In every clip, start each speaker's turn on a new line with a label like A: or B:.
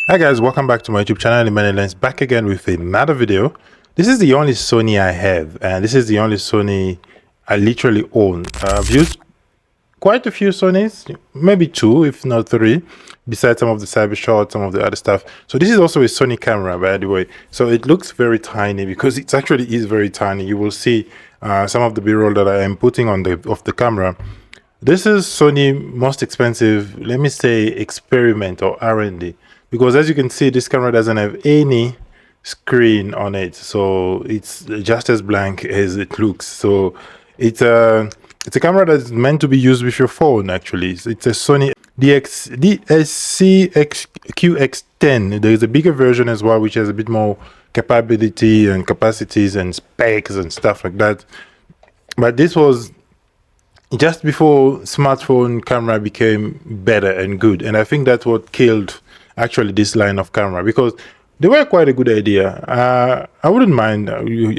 A: Hi guys, welcome back to my YouTube channel, Lens, back again with another video. This is the only Sony I have, and this is the only Sony I literally own. I've used quite a few Sonys, maybe two, if not three, besides some of the cyber shots, some of the other stuff. So this is also a Sony camera, by the way. So it looks very tiny because it actually is very tiny. You will see some of the B-roll that I am putting on the camera. This is Sony most expensive, let me say, experiment or R&D. Because as you can see, this camera doesn't have any screen on it, so it's just as blank as it looks. So it's a camera that's meant to be used with your phone. Actually, it's a Sony DSC QX10. There is a bigger version as well, which has a bit more capability and capacities and specs and stuff like that. But this was just before smartphone camera became better and good, and I think that's what killed actually this line of camera, because they were quite a good idea. I wouldn't mind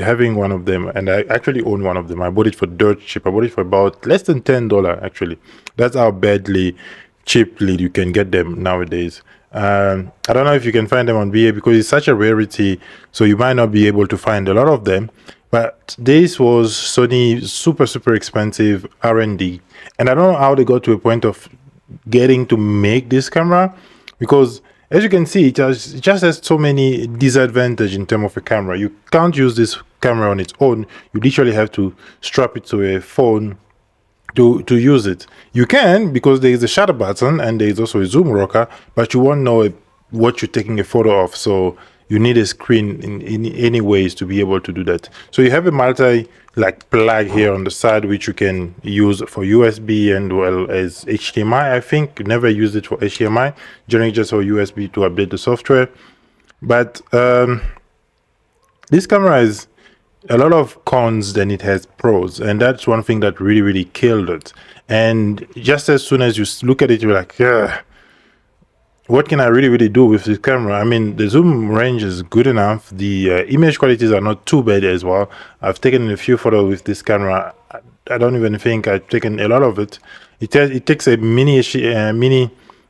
A: having one of them, and I actually own one of them. I bought it for dirt cheap. I bought it for about less than $10 actually. That's how badly cheaply you can get them nowadays. I don't know if you can find them on eBay because it's such a rarity, so you might not be able to find a lot of them. But this was Sony super expensive R&D, and I don't know how they got to a point of getting to make this camera, because as you can see, it just has so many disadvantages in terms of a camera. You can't use this camera on its own. You literally have to strap it to a phone to use it. You can, because there is a shutter button and there is also a zoom rocker, but you won't know what you're taking a photo of. So you need a screen in any ways to be able to do that. So you have a multi plug here on the side, which you can use for USB and well as HDMI. I think never used it for HDMI, generally just for USB to update the software. But this camera has a lot of cons than it has pros, and that's one thing that really killed it. And just as soon as you look at it, you're like, yeah, what can I really do with this camera? I mean, the zoom range is good enough. The image qualities are not too bad as well. I've taken a few photos with this camera. I don't even think I've taken a lot of it. It takes a mini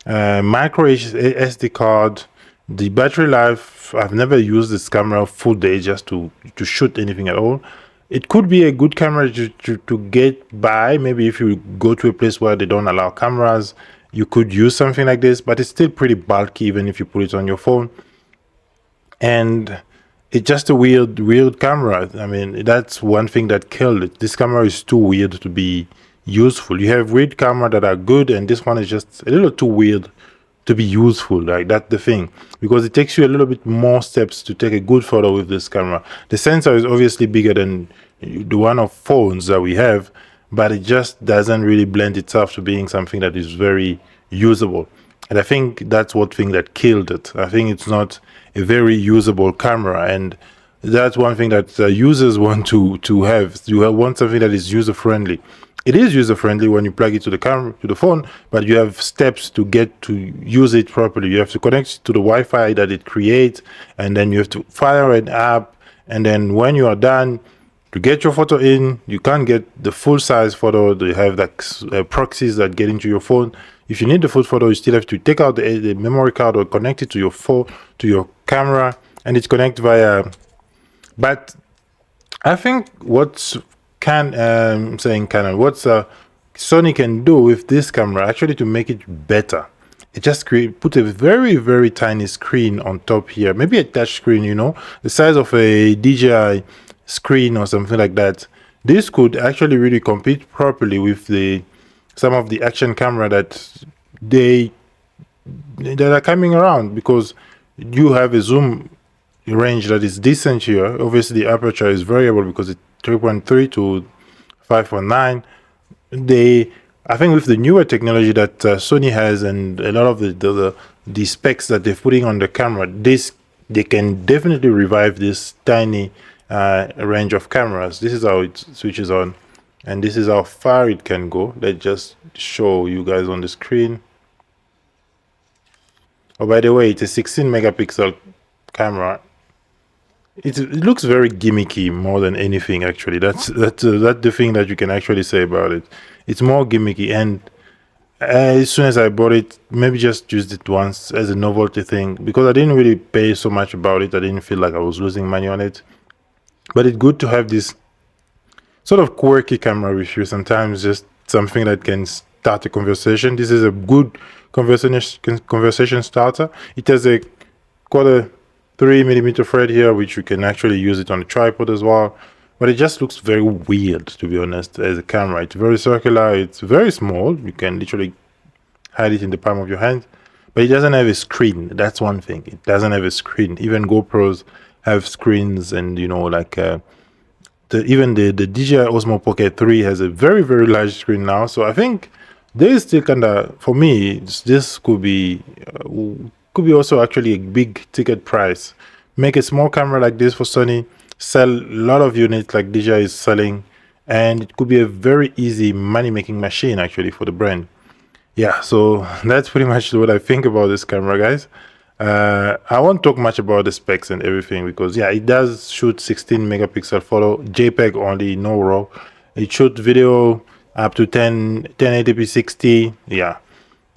A: micro SD card. The battery life, I've never used this camera full day just to shoot anything at all. It could be a good camera to get by. Maybe if you go to a place where they don't allow cameras, you could use something like this, but it's still pretty bulky even if you put it on your phone. And it's just a weird camera. I mean, that's one thing that killed it. This camera is too weird to be useful. You have weird cameras that are good, and this one is just a little too weird to be useful. Like, that's the thing, because it takes you a little bit more steps to take a good photo with this camera. The sensor is obviously bigger than the one of phones that we have, but it just doesn't really blend itself to being something that is very usable. And I think that's one thing that killed it. I think it's not a very usable camera, and that's one thing that users want to have. You want something that is user friendly. It is user friendly when you plug it to the camera, to the phone, but you have steps to get to use it properly. You have to connect to the Wi-Fi that it creates, and then you have to fire an app, and then when you are done, to get your photo in, you can't get the full size photo. They have proxies that get into your phone. If you need the full photo, you still have to take out the memory card or connect it to your phone, to your camera, and it's connected via. But I think what's Canon, what Sony can do with this camera actually to make it better, it just put a very tiny screen on top here, maybe a touch screen, the size of a DJI screen or something like that. This could actually really compete properly with some of the action camera that are coming around, because you have a zoom range that is decent here. Obviously the aperture is variable because it's 3.3 to 5.9. I think with the newer technology that Sony has, and a lot of the specs that they're putting on the camera, they can definitely revive this tiny range of cameras. This is how it switches on, and this is how far it can go. Let's just show you guys on the screen. Oh, by the way, it's a 16 megapixel camera. It looks very gimmicky more than anything, actually. That's the thing that you can actually say about it. It's more gimmicky, and As soon as I bought it, maybe just used it once as a novelty thing, because I didn't really pay so much about it. I didn't feel like I was losing money on it. But it's good to have this sort of quirky camera with you. Sometimes just something that can start a conversation. This is a good conversation starter. It has a quarter 3mm thread here, which you can actually use it on a tripod as well. But it just looks very weird, to be honest, as a camera. It's very circular, it's very small. You can literally hide it in the palm of your hand. But it doesn't have a screen. That's one thing. It doesn't have a screen. Even GoPros have screens, and you know, like even the DJI Osmo Pocket 3 has a very, very large screen now. So I think there is still kind of, for me, this could be also actually a big ticket price. Make a small camera like this for Sony, sell a lot of units like DJI is selling, and it could be a very easy money-making machine actually for the brand. Yeah, so that's pretty much what I think about this camera, guys. I won't talk much about the specs and everything, because yeah, it does shoot 16 megapixel photo, JPEG only, no RAW. It shoots video up to 1080p 60. Yeah,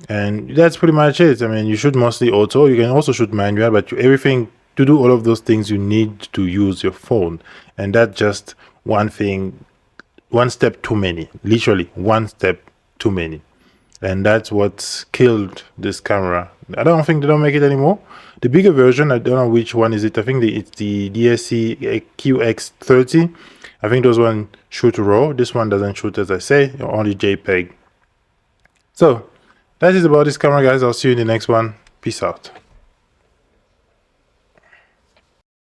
A: and that's pretty much it. I mean, you shoot mostly auto. You can also shoot manual, but everything, to do all of those things, you need to use your phone, and that's just one thing, one step too many. Literally one step too many. And that's what killed this camera. I don't think they don't make it anymore. The bigger version, I don't know which one is it. I think it's the DSC QX10. I think those one shoot RAW. This one doesn't shoot, as I say, only JPEG. So that is about this camera, guys. I'll see you in the next one. Peace out.